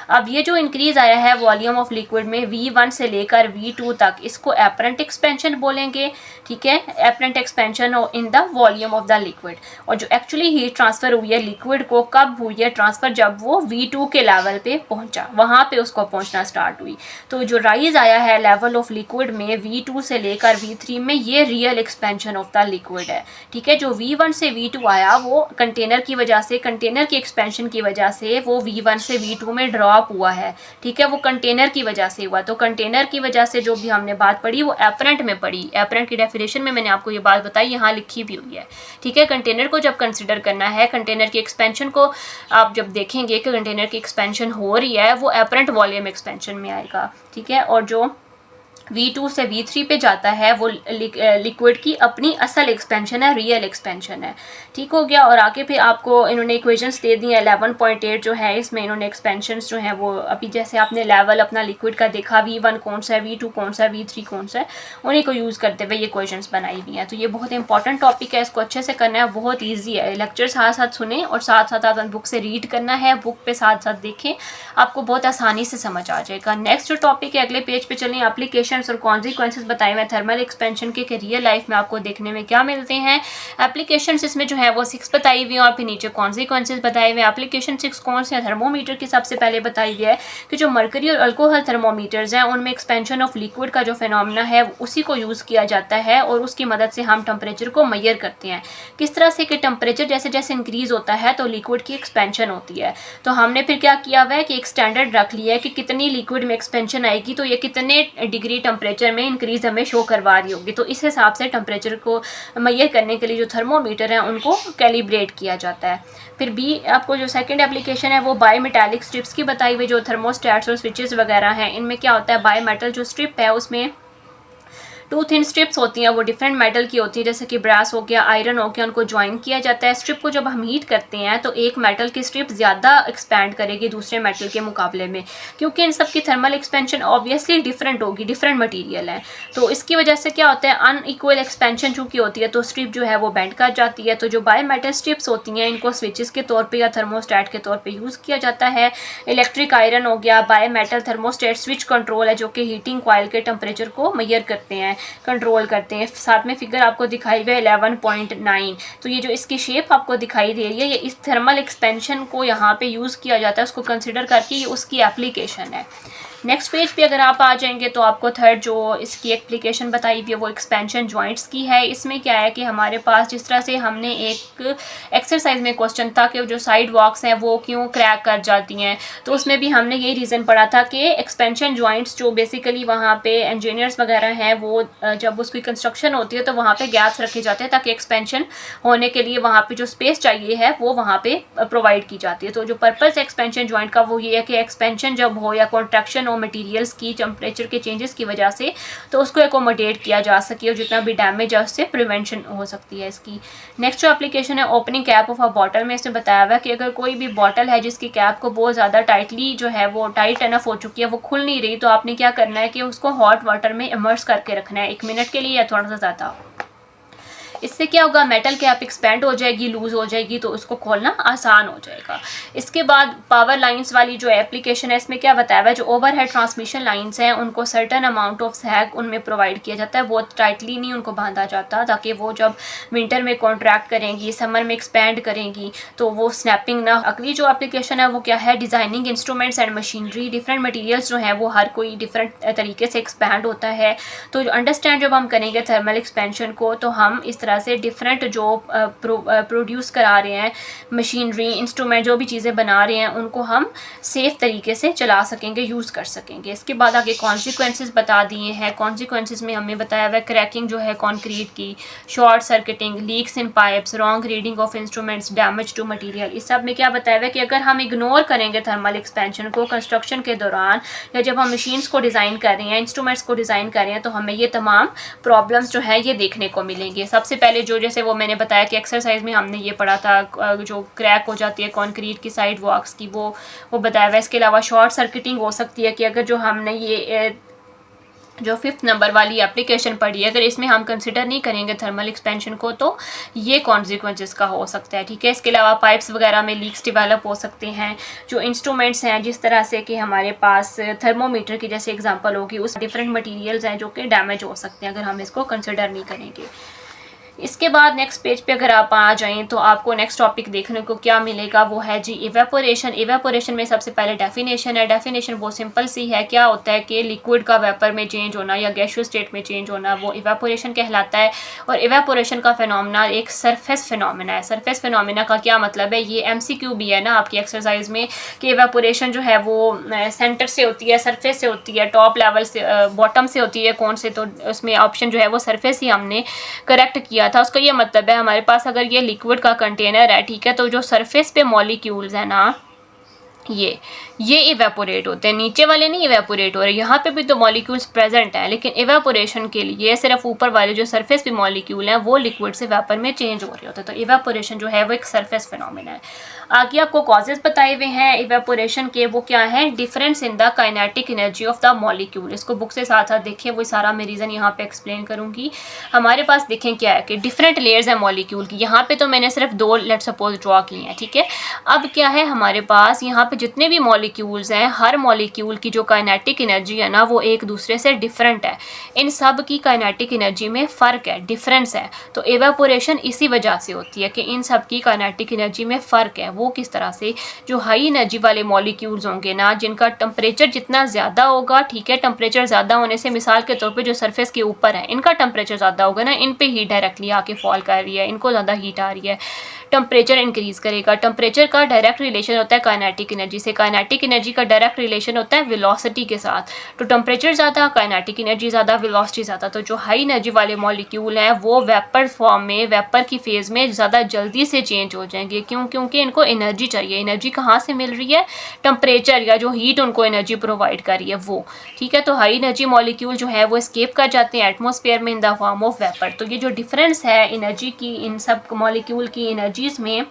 A: अब ये जो इंक्रीज़ आया है वॉल्यूम ऑफ लिक्विड में V1 से लेकर V2 तक, इसको एपरेंट एक्सपेंशन बोलेंगे। ठीक है, apparent expansion in the volume of the liquid. और जो एक्चुअली हीट ट्रांसफ़र हुई है लिक्विड को, कब हुई है ट्रांसफ़र, जब वो V2 के लेवल पे पहुंचा, वहाँ पे उसको पहुंचना स्टार्ट हुई। तो जो राइज आया है लेवल ऑफ लिक्विड में V2 से लेकर V3 में, ये real expansion of the liquid है। ठीक है, जो V1 से V2 आया वो कंटेनर की वजह से, कंटेनर की एक्सपेंशन की वजह से वो V1 से V2 में ड्रॉप ड्रॉप हुआ है, ठीक है, वो कंटेनर की वजह से हुआ। तो कंटेनर की वजह से जो भी हमने बात पढ़ी वो एपरेंट में पढ़ी, एपरेंट की डेफिनेशन में मैंने आपको ये बात बताई, यहाँ लिखी भी हुई है, ठीक है। कंटेनर को जब कंसिडर करना है, कंटेनर की एक्सपेंशन को आप जब देखेंगे कि कंटेनर की एक्सपेंशन हो रही है, वो एपरेंट वॉल्यूम एक्सपेंशन में आएगा, ठीक है। और जो V2 से V3 पे जाता है वो लिक्विड की अपनी असल एक्सपेंशन है, रियल एक्सपेंशन है, ठीक हो गया। और आगे फिर आपको इन्होंने इक्वेशंस दे दी हैं 11.8 जो है, इसमें इन्होंने एक्सपेंशंस जो हैं वो अभी जैसे आपने लेवल अपना लिक्विड का देखा, V1 कौन सा है, V2 कौन सा है, V3 कौन सा है, उन्हीं को यूज़ करते हुए ये इक्वेशंस बनाई हुई हैं। तो ये बहुत इंपॉर्टेंट टॉपिक है, इसको अच्छे से करना है, बहुत ईजी है। लेक्चर साथ साथ सुने और साथ साथ आप बुक से रीड करना है, बुक पे साथ साथ देखें, आपको बहुत आसानी से समझ आ जाएगा। नेक्स्ट जो टॉपिक है, अगले पेज पे चलें, एप्लीकेशन और कॉन्सिक्वेंसेस बताए हुए थर्मल एक्सपेंशन के रियल लाइफ में आपको देखने में क्या मिलते हैं। एप्लीकेशंस इसमें जो है वो 6 बताई हुई है और फिर नीचे कॉन्सिक्वेंसेस बताए हुए हैं। एप्लीकेशन 6 कौन से हैं? थर्मोमीटर की सबसे पहले बताई हुई है कि जो मर्करी और अल्कोहल थर्मोमीटर्स हैं उनमें एक्सपेंशन ऑफ लिक्विड का जो फिनोमेना है उसी को यूज़ किया जाता है और उसकी मदद से हम टेम्परेचर को मेजर करते हैं। किस तरह से कि टेम्परेचर जैसे जैसे इंक्रीज़ होता है तो लिक्विड की एक्सपेंशन होती है। तो हमने फिर क्या किया हुआ है कि एक स्टैंडर्ड रख लिया है कि कितनी लिक्विड में एक्सपेंशन आएगी तो ये कितने डिग्री टेम्परेचर में इंक्रीज हमें शो करवा रही होगी। तो इस हिसाब से टेम्परेचर को मेजर करने के लिए जो थर्मोमीटर है उनको कैलिब्रेट किया जाता है। फिर बी आपको जो सेकंड एप्लीकेशन है वो बायोमेटालिक स्ट्रिप्स की बताई हुई, जो थर्मोस्टेट्स और स्विचेस वगैरह हैं इनमें क्या होता है, बायोमेटल जो स्ट्रिप है उसमें 2 थिन स्ट्रिप्स होती हैं, वो डिफरेंट मेटल की होती है, जैसे कि ब्रास हो गया, आयरन हो गया, उनको ज्वाइन किया जाता है। स्ट्रिप को जब हम हीट करते हैं तो एक मेटल की स्ट्रिप ज़्यादा एक्सपैंड करेगी दूसरे मेटल के मुकाबले में, क्योंकि इन सब की थर्मल एक्सपेंशन ऑब्वियसली डिफरेंट होगी, डिफरेंट मटीरियल है। तो इसकी वजह से क्या होता है, अनइक्वल एक्सपेंशन चूँकि होती है तो स्ट्रिप जो है वो बेंड कर जाती है। तो जो बायोमेटल स्ट्रिप्स होती हैं इनको स्विचेस के तौर पर या थर्मोस्टेट के तौर पर यूज़ किया जाता है। इलेक्ट्रिक आयरन हो गया, बायोमेटल थर्मोस्टेट स्विच कंट्रोल है जो कि हीटिंग कॉइल के टेम्परेचर को मेजर करते हैं, कंट्रोल करते हैं। साथ में फिगर आपको दिखाई हुई है 11.9। तो ये जो इसकी शेप आपको दिखाई दे रही है ये इस थर्मल एक्सपेंशन को यहाँ पे यूज़ किया जाता है, उसको कंसिडर करके ये उसकी एप्लीकेशन है। नेक्स्ट पेज पे अगर आप आ जाएंगे तो आपको थर्ड जो इसकी एप्लीकेशन बताई हुई है वो एक्सपेंशन जॉइंट्स की है। इसमें क्या है कि हमारे पास जिस तरह से हमने एक एक्सरसाइज में क्वेश्चन था कि जो साइड वॉक्स हैं वो क्यों क्रैक कर जाती हैं, तो उसमें भी हमने यही रीज़न पढ़ा था कि एक्सपेंशन जॉइंट्स जो बेसिकली वहाँ पे इंजीनियर्स वगैरह हैं वो जब उसकी कंस्ट्रक्शन होती है तो वहाँ पे गैप्स रखे जाते हैं ताकि एक्सपेंशन होने के लिए वहाँ पे जो स्पेस चाहिए है वो वहाँ पे प्रोवाइड की जाती है। तो जो पर्पज़ एक्सपेंशन जॉइंट का वो ये है कि एक्सपेंशन जब हो या कॉन्ट्रैक्शन हो मटेरियल्स की टेम्परेचर के चेंजेस की वजह से तो उसको एकोमोडेट किया जा सके और जितना भी डैमेज है उससे प्रिवेंशन हो सकती है इसकी। नेक्स्ट जो एप्लीकेशन है opening cap of a bottle में इसमें बताया हुआ है कि अगर कोई भी बॉटल है जिसकी कैप को बहुत ज़्यादा टाइटली जो है वो टाइट एनफ हो चुकी है, वो खुल नहीं रही, तो आपने क्या करना है कि उसको हॉट वाटर में इमर्स करके रखना है 1 मिनट के लिए या थोड़ा सा ज़्यादा। इससे क्या होगा, मेटल कैप एक्सपेंड हो जाएगी, लूज़ हो जाएगी, तो उसको खोलना आसान हो जाएगा। इसके बाद पावर लाइंस वाली जो एप्लीकेशन है इसमें क्या बताया हुआ है, जो ओवरहेड ट्रांसमिशन लाइंस हैं उनको सर्टेन अमाउंट ऑफ सैग उनमें प्रोवाइड किया जाता है, बहुत टाइटली नहीं उनको बांधा जाता ताकि वो जब विंटर में कॉन्ट्रैक्ट करेंगी, समर में एक्सपेंड करेंगी तो वो स्नैपिंग ना। अगली जो एप्लीकेशन है वो क्या है, designing instruments and machinery. Different materials जो है वो हर कोई डिफरेंट तरीके से एक्सपैंड होता है, तो अंडरस्टैंड जब हम करेंगे थर्मल एक्सपेंशन को तो हम इस तरह से डिफरेंट जो प्रोड्यूस करा रहे हैं मशीनरी, इंस्ट्रूमेंट, जो भी चीज़ें बना रहे हैं उनको हम सेफ़ तरीके से चला सकेंगे, यूज़ कर सकेंगे। इसके बाद आगे कॉन्सिक्वेंसेस बता दिए हैं। कॉन्सिक्वेंसेस में हमें बताया हुआ है क्रैकिंग जो है कॉन्क्रीट की, short circuiting, leaks in pipes, wrong reading of instruments, damage to material. इस सब में क्या बताया हुआ है कि अगर हम इग्नोर करेंगे थर्मल एक्सपेंशन को कंस्ट्रक्शन के दौरान या जब हम मशीन्स को डिज़ाइन कर रहे हैं, इंस्ट्रूमेंट्स को डिज़ाइन कर रहे हैं, तो हमें ये तमाम प्रॉब्लम्स जो है ये देखने को मिलेंगे। सबसे पहले जो जैसे वो मैंने बताया कि एक्सरसाइज में हमने ये पढ़ा था जो क्रैक हो जाती है कंक्रीट की साइड वॉक्स की, वो बताया हुआ है। इसके अलावा शॉर्ट सर्किटिंग हो सकती है कि अगर जो हमने ये जो 5th नंबर वाली एप्लीकेशन पढ़ी है अगर इसमें हम कंसिडर नहीं करेंगे थर्मल एक्सपेंशन को तो ये कॉन्सिक्वेंसेस का हो सकता है, ठीक है। इसके अलावा पाइप्स वगैरह में लीक्स डेवलप हो सकते हैं। जो इंस्ट्रूमेंट्स हैं जिस तरह से कि हमारे पास थर्मोमीटर की जैसे एग्जांपल होगी, उस डिफरेंट मटेरियल्स हैं जो कि डैमेज हो सकते हैं अगर हम इसको कंसिडर नहीं करेंगे। इसके बाद नेक्स्ट पेज पे अगर आप आ जाएं तो आपको नेक्स्ट टॉपिक देखने को क्या मिलेगा, वो है जी इवेपोरेशन। इवेपोरेशन में सबसे पहले डेफिनेशन है। डेफिनेशन बहुत सिंपल सी है, क्या होता है कि लिक्विड का वेपर में चेंज होना या गैसियस स्टेट में चेंज होना वो इवेपोरेशन कहलाता है। और इवेपोरेशन का फिनोमेना एक सरफेस फिनोमेना है। सरफेस फिनोमेना का क्या मतलब है, ये MCQ भी है ना आपकी एक्सरसाइज में, कि इवेपोरेशन जो है वो सेंटर से होती है, सरफेस से होती है, टॉप लेवल से बॉटम से होती है, कौन से, तो उसमें ऑप्शन जो है वो सरफेस ही हमने करेक्ट किया था। उसका ये मतलब है हमारे पास अगर ये लिक्विड का कंटेनर है, ठीक है, तो जो सरफेस पे मॉलिक्यूल्स है ना ये इवेपोरेट होते हैं, नीचे वाले नहीं इवेपोरेट हो रहे। यहाँ पे भी तो मॉलिक्यूल्स प्रेजेंट हैं, लेकिन इवेपोरेशन के लिए सिर्फ ऊपर वाले जो सरफेस पे मॉलिक्यूल हैं वो लिक्विड से वेपर में चेंज हो रहे होते हैं। तो इवेपोरेशन जो है वो एक सरफेस फिनोमेना है। आगे आपको कॉजेज बताए हुए हैं इवेपोरेशन के, वो क्या है, difference in the kinetic energy of the molecule. इसको बुक से साथ साथ देखिए, वो सारा मैं रीज़न यहाँ पे एक्सप्लेन करूँगी। हमारे पास देखें क्या है कि डिफरेंट लेयर्स हैं मॉलिक्यूल की। यहाँ पे तो मैंने सिर्फ 2 लेट सपोज ड्रॉ की हैं, ठीक है। अब क्या है हमारे पास यहाँ पे जितने भी मॉलिक्यूल्स हैं, हर मॉलिक्यूल की जो काइनेटिक एनर्जी है ना वो एक दूसरे से डिफरेंट है। इन सब की काइनेटिक एनर्जी में फ़र्क है, डिफरेंस है। तो इवेपोरेशन इसी वजह से होती है कि इन सब की काइनेटिक एनर्जी में फ़र्क है। वो किस तरह से, जो हाई एनर्जी वाले मॉलिक्यूल्स होंगे ना, जिनका टेम्परेचर जितना ज़्यादा होगा, ठीक है, टेम्परेचर ज़्यादा होने से मिसाल के तौर पे जो सरफेस के ऊपर है इनका टेम्परेचर ज़्यादा होगा ना, इन पे हीट डायरेक्टली आके फॉल कर रही है, इनको ज़्यादा हीट आ रही है, टेम्परेचर इंक्रीज़ करेगा। टेम्परेचर का डायरेक्ट रिलेशन होता है काइनेटिक एनर्जी से, काइनेटिक एनर्जी का डायरेक्ट रिलेशन होता है वेलोसिटी के साथ। तो टेम्परेचर ज़्यादा, काइनेटिक एनर्जी ज़्यादा, वेलोसिटी ज़्यादा। तो जो हाई एनर्जी वाले मॉलिक्यूल हैं वो वेपर फॉर्म में, वेपर की फेज़ में ज़्यादा जल्दी से चेंज हो जाएंगे। क्यों? क्योंकि इनको एनर्जी चाहिए। एनर्जी कहाँ से मिल रही है? टेम्परेचर या जो हीट उनको एनर्जी प्रोवाइड कर रही है वो, ठीक है। तो हाई एनर्जी मॉलिक्यूल जो है वो एस्केप कर जाते हैं एटमॉस्फेयर में in the form of vapour. तो ये जो डिफरेंस है एनर्जी की इन सब मॉलिक्यूल की एनर्जीज में,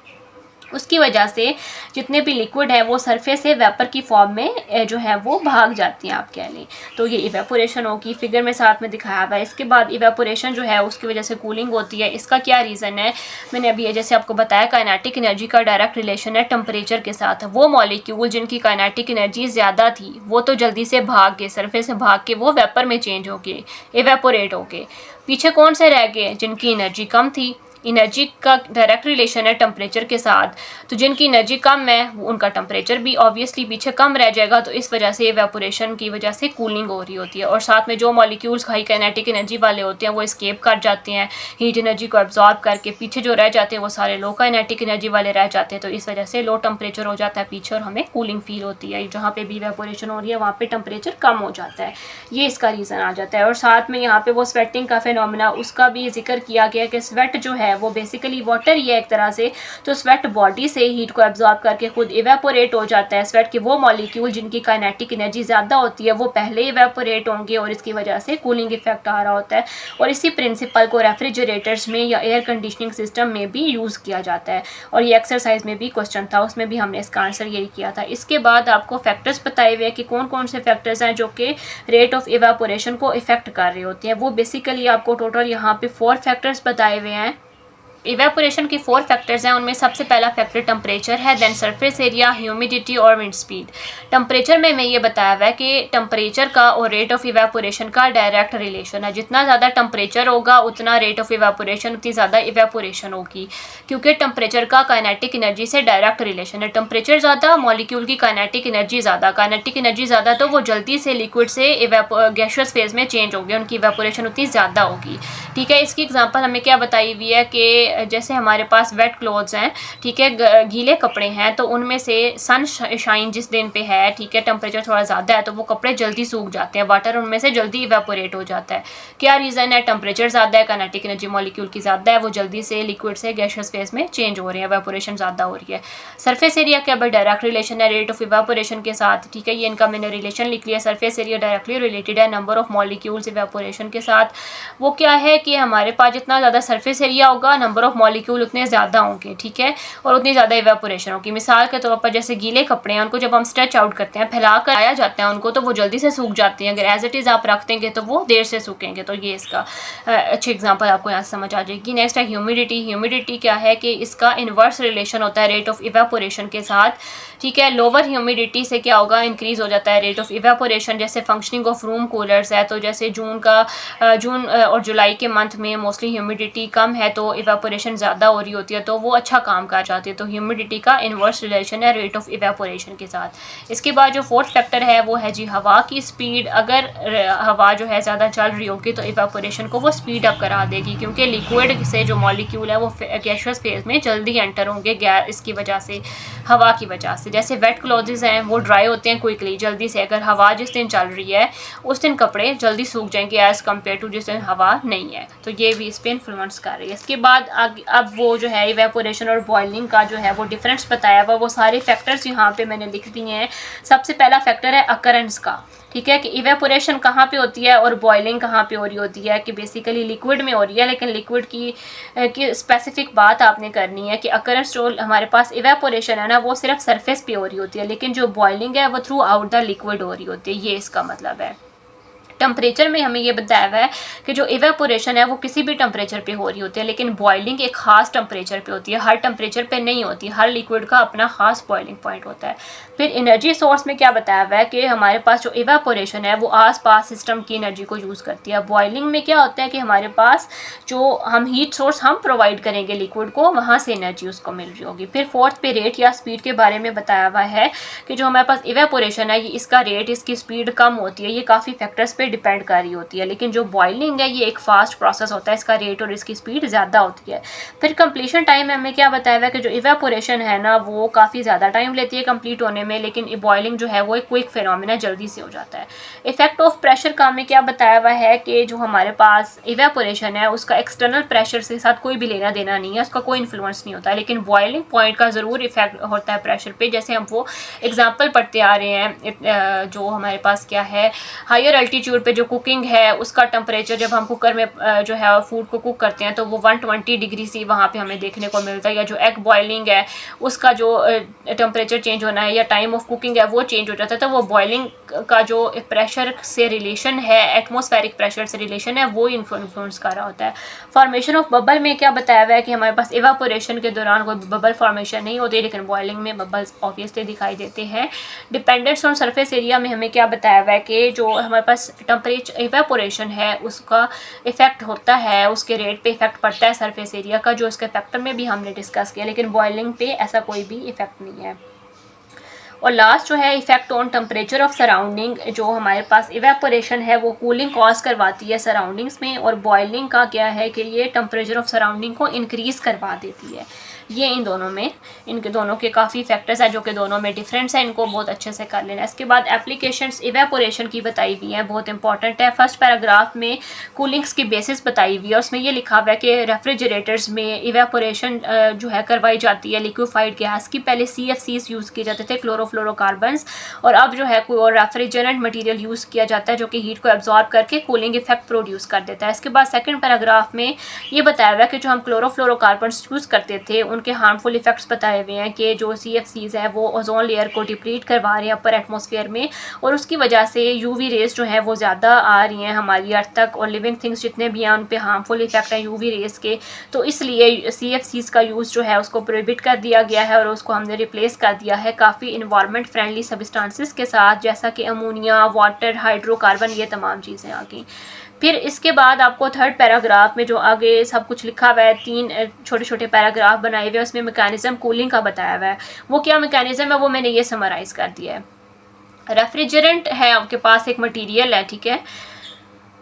A: उसकी वजह से जितने भी लिक्विड है वो सरफेस से वेपर की फॉर्म में जो है वो भाग जाती हैं, आप कह लें। तो ये इवेपोरेशन होगी, फिगर में साथ में दिखाया हुआ है। इसके बाद इवेपोरेशन जो है उसकी वजह से कूलिंग होती है। इसका क्या रीज़न है, मैंने अभी जैसे आपको बताया, काइनेटिक एनर्जी का डायरेक्ट रिलेशन है टेम्परेचर के साथ। वो मॉलिक्यूल जिनकी काइनेटिक एनर्जी ज़्यादा थी वो तो जल्दी से भाग गए, सरफेस से भाग के वो वेपर में चेंज हो गए, इवेपोरेट हो गए। पीछे कौन से रह गए? जिनकी एनर्जी कम थी। एनर्जी का डायरेक्ट रिलेशन है टेम्परेचर के साथ, तो जिनकी एनर्जी कम है उनका टेम्परेचर भी ऑब्वियसली पीछे कम रह जाएगा। तो इस वजह से इवेपोरेशन की वजह से कूलिंग हो रही होती है। और साथ में जो मॉलिक्यूल्स हाई काइनेटिक एनर्जी वाले होते हैं वो एस्केप कर जाते हैं हीट एनर्जी को एब्जॉर्ब करके, पीछे जो रह जाते हैं वो सारे लो काइनेटिक एनर्जी वाले रह जाते हैं। तो इस वजह से लो टेम्परेचर हो जाता है पीछे और हमें कूलिंग फील होती है। जहाँ पे भी इवेपोरेशन हो रही है वहाँ पे टेम्परेचर कम हो जाता है, ये इसका रीज़न आ जाता है। और साथ में यहाँ पे वो स्वेटिंग का फिनोमेना, उसका भी जिक्र किया गया कि स्वेट जो है वो बेसिकली वाटर ही है एक तरह से। तो स्वेट बॉडी से हीट को एब्जॉर्ब करके खुद इवेपोरेट हो जाता है। स्वेट के वो मॉलिक्यूल जिनकी काइनेटिक एनर्जी ज़्यादा होती है वो पहले इवेपोरेट होंगे और इसकी वजह से कूलिंग इफेक्ट आ रहा होता है। और इसी प्रिंसिपल को रेफ्रिजरेटर्स में या एयर कंडीशनिंग सिस्टम में भी यूज़ किया जाता है। और ये एक्सरसाइज में भी क्वेश्चन था, उसमें भी हमने इसका आंसर यही किया था। इसके बाद आपको फैक्टर्स बताए हुए हैं कि कौन कौन से फैक्टर्स हैं जो कि रेट ऑफ इवेपोरेशन को इफेक्ट कर रहे होते हैं। वो बेसिकली आपको टोटल यहाँ पे 4 फैक्टर्स बताए हुए हैं। इवेपोरेशन के 4 फैक्टर्स हैं, उनमें सबसे पहला फैक्टर टेम्परेचर है, देन सरफेस एरिया, ह्यूमिडिटी और विंड स्पीड। टेम्परेचर में ये बताया हुआ है कि टेम्परेचर का और रेट ऑफ इवेपोरेशन का डायरेक्ट रिलेशन है। जितना ज़्यादा टेम्परेचर होगा उतना रेट ऑफ इवेपोरेशन, उतनी ज़्यादा इवेपोरेशन होगी, क्योंकि टेम्परेचर का काइनेटिक एनर्जी से डायरेक्ट रिलेशन है। टेम्परेचर ज़्यादा, मॉलिक्यूल की काइनेटिक एनर्जी ज़्यादा। काइनेटिक एनर्जी ज़्यादा तो वो जल्दी से लिक्विड से गैसियस फेज में चेंज होंगे, उनकी इवेपोरेशन उतनी ज़्यादा होगी, ठीक है। इसकी एग्जांपल हमें क्या बताई हुई है कि जैसे हमारे पास वेट क्लोथ्स हैं, ठीक है, गीले कपड़े हैं, तो उनमें से सन शाइन जिस दिन पे है, ठीक है, टेम्परेचर थोड़ा ज़्यादा है तो वो कपड़े जल्दी सूख जाते हैं, वाटर उनमें से जल्दी इवेपोरेट हो जाता है। क्या रीज़न है? टेम्परेचर ज़्यादा है, काइनेटिक एनर्जी मॉलिक्यूल की ज़्यादा है, वो जल्दी से लिक्विड से गैसियस फेज में चेंज हो रहे हैं, इवेपोरेशन ज़्यादा हो रही है। सरफेस एरिया क्या भाई डायरेक्ट रिलेशन है रेट ऑफ इवेपोरेशन के साथ, ठीक है, ये इनका मैंने रिलेशन लिख लिया। सरफेस एरिया डायरेक्टली रिलेटेड है नंबर ऑफ मॉलिक्यूल्स इवेपोरेशन के साथ। वो क्या है कि हमारे पास जितना ज़्यादा सरफेस एरिया होगा नंबर ऑफ मॉलिक्यूल उतने ज़्यादा होंगे, ठीक है, और उतनी ज़्यादा इवेपोरेशन होगी। मिसाल के तौर पर जैसे गीले कपड़े हैं उनको जब हम स्ट्रेच आउट करते हैं, फैला कर आया जाता है उनको, तो वो जल्दी से सूख जाते हैं। अगर एज इट इज़ आप रख देंगे तो वो देर से सूखेंगे। तो ये इसका अच्छी एग्जांपल आपको यहाँ से समझ आ जाएगी। नेक्स्ट है ह्यूमिडिटी। ह्यूमिडिटी क्या है कि इसका इन्वर्स रिलेशन होता है रेट ऑफ इवेपोरेशन के साथ, ठीक है। लोअर ह्यूमिडिटी से क्या होगा, इंक्रीज़ हो जाता है रेट ऑफ इवेपोरेशन। जैसे फंक्शनिंग ऑफ रूम कूलर्स है, तो जैसे जून और जुलाई के मंथ में मोस्टली ह्यूमिडिटी कम है तो इवेपोरेशन ज़्यादा हो रही होती है, तो वो अच्छा काम कर जाती है। तो ह्यूमिडिटी का इन्वर्स रिलेशन है रेट ऑफ इवेपोरेशन के साथ। इसके बाद जो फोर्थ फैक्टर है वो है जी हवा की स्पीड। अगर हवा जो है ज़्यादा चल रही होगी तो इवेपोरेशन को वो स्पीड अप करा देगी, क्योंकि लिक्विड से जो मॉलिक्यूल है वो गैसियस फेज में जल्दी एंटर होंगे गैस इसकी वजह से, हवा की वजह से। जैसे वेट क्लॉथ्स हैं वो ड्राई होते हैं क्विकली जल्दी से, अगर हवा जिस दिन चल रही है उस दिन कपड़े जल्दी सूख जाएंगे एज़ कम्पेयर टू जिस दिन हवा नहीं है। तो ये भी इस पर इन्फ्लुएंस कर रही है। इसके बाद अब वो जो है इवेपोरेशन और बॉइलिंग का जो है वो डिफरेंस बताया हुआ, वो सारे फैक्टर्स यहाँ पे मैंने लिख दिए हैं। सबसे पहला फैक्टर है अकरेंस का, ठीक है, कि इवेपोरेशन कहाँ पे होती है और बॉइलिंग कहाँ पे हो रही होती है, कि बेसिकली लिक्विड में हो रही है, लेकिन लिक्विड की स्पेसिफिक बात आपने करनी है कि अकरेंस जो हमारे पास इवेपोरेशन है ना वो सिर्फ सरफेस पे हो रही होती है, लेकिन जो बॉइलिंग है वो थ्रू आउट द लिक्विड हो रही होती है। ये इसका मतलब है। टेम्परेचर में हमें ये बताया हुआ है कि जो इवेपोरेशन है वो किसी भी टेम्परेचर पे हो रही होती है, लेकिन बॉइलिंग एक खास टेम्परेचर पे होती है, हर टेम्परेचर पे नहीं होती। हर लिक्विड का अपना खास बॉइलिंग पॉइंट होता है। फिर एनर्जी सोर्स में क्या बताया हुआ है कि हमारे पास जो इवेपोरेशन है वो आसपास सिस्टम की एनर्जी को यूज़ करती है। बॉइलिंग में क्या होता है कि हमारे पास जो हम हीट सोर्स हम प्रोवाइड करेंगे लिक्विड को, वहाँ से एनर्जी उसको मिल रही होगी। फिर फोर्थ पे रेट या स्पीड के बारे में बताया हुआ है कि जो हमारे पास इवेपोरेशन है ये इसका रेट, इसकी स्पीड कम होती है, ये काफ़ी फैक्टर्स पे डिपेंड कर रही होती है। लेकिन जो बॉइलिंग है ये एक फास्ट प्रोसेस होता है, इसका रेट और इसकी स्पीड ज़्यादा होती है। फिर कंप्लीशन टाइम में हमें क्या बताया हुआ है कि जो इवेपोरेशन है ना वो काफ़ी ज़्यादा टाइम लेती है कंप्लीट होने में, लेकिन बॉइलिंग जो है वो एक क्विक फिनोमिना जल्दी से हो जाता है। इफेक्ट ऑफ प्रेशर का हमें क्या बताया हुआ है कि जो हमारे पास इवेपोरेशन है उसका एक्सटर्नल प्रेशर के साथ कोई भी लेना देना नहीं है, उसका कोई इन्फ्लुएंस नहीं होता है, लेकिन बॉइलिंग पॉइंट का ज़रूर इफेक्ट होता है प्रेशर पे। जैसे हम वो एग्जाम्पल पढ़ते आ रहे हैं, जो हमारे पास क्या है, हायर अल्टीट्यूड पे जो कुकिंग है उसका टेम्परेचर, जब हम कुकर में जो है फूड को कुक करते हैं तो वो 120 डिग्री सी वहाँ पे हमें देखने को मिलता है। या जो एग बॉइलिंग है उसका जो टेम्परेचर चेंज होना है या टाइम ऑफ कुकिंग है वो चेंज हो जाता है। तो वो बॉइलिंग का जो प्रेशर से रिलेशन है, एटमॉस्फेरिक प्रेशर से रिलेशन है, वो इन्फ्लुएंस कर रहा होता है। फॉर्मेशन ऑफ बबल में क्या बताया हुआ है कि हमारे पास इवेपोरेशन के दौरान कोई बबल फॉर्मेशन नहीं होती, लेकिन बॉइलिंग में बबल्स ऑब्वियसली दिखाई देते हैं। डिपेंडेंस ऑन सरफेस एरिया में हमें क्या बताया हुआ है कि जो हमारे पास टेम्परेचर इवेपोरेशन है उसका इफेक्ट होता है, उसके रेट पे इफेक्ट पड़ता है सरफेस एरिया का, जो इसके फैक्टर में भी हमने डिस्कस किया, लेकिन बॉइलिंग पे ऐसा कोई भी इफेक्ट नहीं है। और लास्ट जो है effect on temperature of surrounding, जो हमारे पास इवेपोरेशन है वो कूलिंग कॉज करवाती है सराउंडिंग्स में, और बॉइलिंग का क्या है कि ये टेम्परेचर ऑफ सराउंडिंग को इंक्रीज़ करवा देती है। ये इन दोनों में, इनके दोनों के काफ़ी फैक्टर्स हैं जो कि दोनों में डिफरेंस है, इनको बहुत अच्छे से कर लेना। इसके बाद एप्लीकेशंस इवेपोरेशन की बताई हुई हैं, बहुत इंपॉर्टेंट है। फर्स्ट पैराग्राफ में कूलिंग्स की बेसिस बताई हुई है, उसमें ये लिखा हुआ है कि रेफ्रिजरेटर्स में इवेपोरेशन जो है करवाई जाती है लिक्विफाइड गैस की। पहले CFCs यूज़ किए जाते थे, क्लोरोफ्लोरोकार्बन्स, और अब जो है कोई और रेफ्रिजरेंट मटीरियल यूज़ किया जाता है जो कि हीट को एब्जॉर्ब करके कूलिंग इफेक्ट प्रोड्यूस कर देता है। इसके बाद सेकेंड पैराग्राफ में ये बताया हुआ है कि जो हम क्लोरोफ्लोरोकार्बन्स यूज़ करते थे उनके हार्मफुल इफेक्ट्स बताए हुए हैं, कि जो CFCs है वो ओजोन लेयर को डिप्लीट करवा रहे हैं अपर एटमॉस्फेयर में, और उसकी वजह से UV रेज जो है वो ज़्यादा आ रही हैं हमारी अर्थ तक, और लिविंग थिंग्स जितने भी हैं उन पे हार्मफुल इफेक्ट हैं UV रेज के। तो इसलिए CFCs का यूज़ जो है उसको प्रोहिबिट कर दिया गया है, और उसको हमने रिप्लेस कर दिया है काफ़ी इन्वायरमेंट फ्रेंडली सब्सटेंसेस के साथ, जैसा कि अमोनिया, वाटर, हाइड्रोकार्बन, ये तमाम चीज़ें आ गई। फिर इसके बाद आपको थर्ड पैराग्राफ में जो आगे सब कुछ लिखा हुआ है, 3 छोटे छोटे पैराग्राफ बनाए हुए हैं, उसमें मैकेनिज्म कूलिंग का बताया हुआ है। वो क्या मैकेनिज्म है वो मैंने ये समराइज़ कर दिया है। रेफ्रिजरेंट है आपके पास एक मटेरियल है, ठीक है,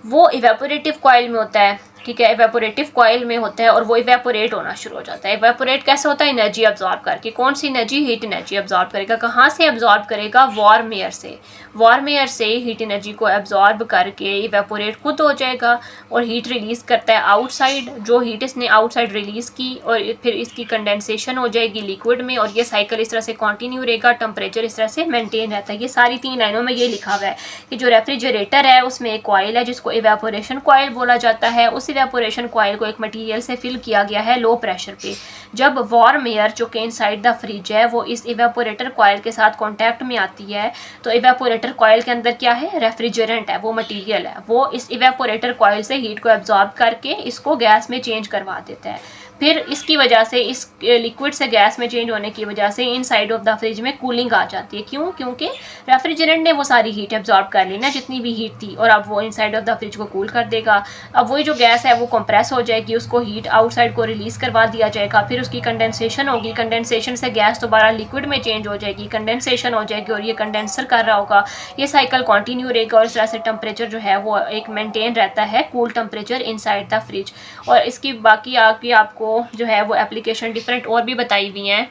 A: वो इवेपोरेटिव कॉइल में होता है, ठीक है, इवेपोरेटिव कॉइल में होता है, और वो इवेपोरेट होना शुरू हो जाता है। इवेपोरेट कैसे होता है? एनर्जी अब्जॉर्ब करके। कौन सी एनर्जी? हीट एनर्जी अब्जॉर्ब करेगा। कहाँ से अब्जॉर्ब करेगा? वार्म एयर से। वार्म एयर से हीट एनर्जी को अब्जॉर्ब करके इवेपोरेट खुद हो जाएगा और हीट रिलीज़ करता है आउटसाइड। जो हीट इसने आउटसाइड रिलीज़ की और फिर इसकी कंडेंसेशन हो जाएगी लिक्विड में, और ये साइकिल इस तरह से कंटिन्यू रहेगा, टेम्परेचर इस तरह से मेंटेन रहता है। ये सारी 3 लाइनों में ये लिखा हुआ है कि जो रेफ्रिजरेटर है उसमें एक कॉइल है जिसको इवेपोरेशन कॉइल बोला जाता है। उस इवेपोरेशन कॉइल को एक मटेरियल से फिल किया गया है लो प्रेशर पे। जब वार्म एयर जो कि इनसाइड द फ्रिज है वो इस इवेपोरेटर कॉइल के साथ कांटेक्ट में आती है, तो इवेपोरेटर कॉइल के अंदर क्या है? रेफ्रिजरेंट है, वो मटेरियल है, वो इस इवेपोरेटर कॉइल से हीट को एब्जॉर्ब करके इसको गैस में चेंज करवा देता है। फिर इसकी वजह से इस लिक्विड से गैस में चेंज होने की वजह से इनसाइड ऑफ द फ्रिज में कूलिंग आ जाती है। क्यों? क्योंकि रेफ्रिजरेंट ने वो सारी हीट एब्जॉर्ब कर ली ना, जितनी भी हीट थी, और अब वो इनसाइड ऑफ द फ्रिज को कूल कर देगा। अब वही जो गैस है वो कंप्रेस हो जाएगी, उसको हीट आउटसाइड को रिलीज़ करवा दिया जाएगा, फिर उसकी कंडेंसेशन होगी, कंडेंसेशन से गैस दोबारा लिक्विड में चेंज हो जाएगी, कंडेंसेशन हो जाएगी और ये कंडेंसर कर रहा होगा। ये साइकिल कंटिन्यू रहेगा और इस तरह से टेम्परेचर जो है वो एक मेंटेन रहता है, cool temperature inside the fridge. और इसकी बाकी आगे आपको जो है वो एप्लीकेशन डिफरेंट और भी बताई हुई हैं।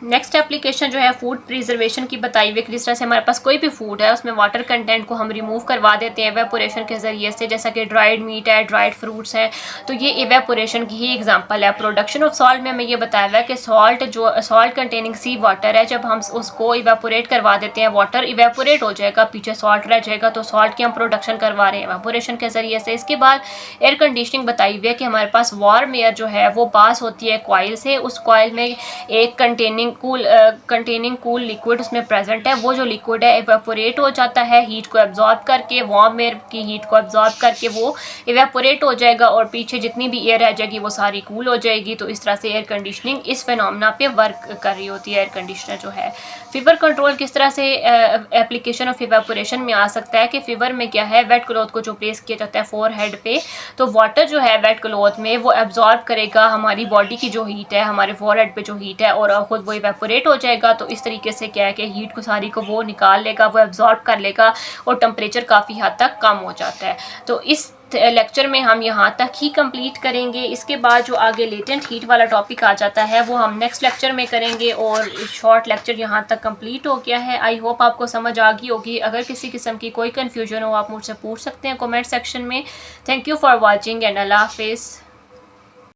A: नेक्स्ट एप्लीकेशन जो है फूड प्रिजर्वेशन की बताई हुई, जिस तरह से हमारे पास कोई भी फूड है उसमें वाटर कंटेंट को हम रिमूव करवा देते हैं एवेपोरेशन के ज़रिए से, जैसा कि ड्राइड मीट है, ड्राइड फ्रूट्स हैं, तो ये एवेपोरेशन की ही एग्जांपल है। प्रोडक्शन ऑफ सॉल्ट में हमें ये बताया हुआ है कि सॉल्ट कंटेनिंग सी वाटर है, जब हम उसको इवेपोरेट करवा देते हैं, वाटर इवेपोरेट हो जाएगा, पीछे सॉल्ट रह जाएगा, तो सॉल्ट की हम प्रोडक्शन करवा रहे हैं एवेपोरेशन के ज़रिए से। इसके बाद एयर कंडीशनिंग बताई हुई है कि हमारे पास वार्म एयर जो है वो पास होती है कॉइल से, उस कॉइल में एक कंटेनिंग कूल लिक्विड उसमें प्रेजेंट है। वो जो लिक्विड है इवेपोरेट हो जाता है हीट को एब्जॉर्ब करके, वार्म एयर की हीट को एब्जॉर्ब करके वो इवेपोरेट हो जाएगा और पीछे जितनी भी एयर रह जाएगी वो सारी कूल हो जाएगी। तो इस तरह से एयर कंडीशनिंग इस फिनोमेना पे वर्क कर रही होती है एयर कंडीशनर जो है। फीवर कंट्रोल किस तरह से एप्लीकेशन ऑफ इवेपोरेशन में आ सकता है कि फीवर में क्या है, वेट क्लॉथ को जो प्लेस किया जाता है फोरहेड पे, तो वाटर जो है वेट क्लॉथ में वो एब्जॉर्ब करेगा हमारी बॉडी की जो हीट है, हमारे फोरहेड पे जो हीट है, और खुद वो इवेपोरेट हो जाएगा। तो इस तरीके से क्या है कि हीट को सारी को वो निकाल लेगा, वो एब्जॉर्ब कर लेगा और टेम्परेचर काफ़ी हद तक कम हो जाता है। तो इस लेक्चर में हम यहाँ तक ही कंप्लीट करेंगे। इसके बाद जो आगे लेटेंट हीट वाला टॉपिक आ जाता है वो हम नेक्स्ट लेक्चर में करेंगे और शॉर्ट लेक्चर यहाँ तक कंप्लीट हो गया है। आई होप आपको समझ आ गई होगी। अगर किसी किस्म की कोई कन्फ्यूजन हो आप मुझसे पूछ सकते हैं कमेंट सेक्शन में। Thank you for watching and अल्लाह हाफिज़।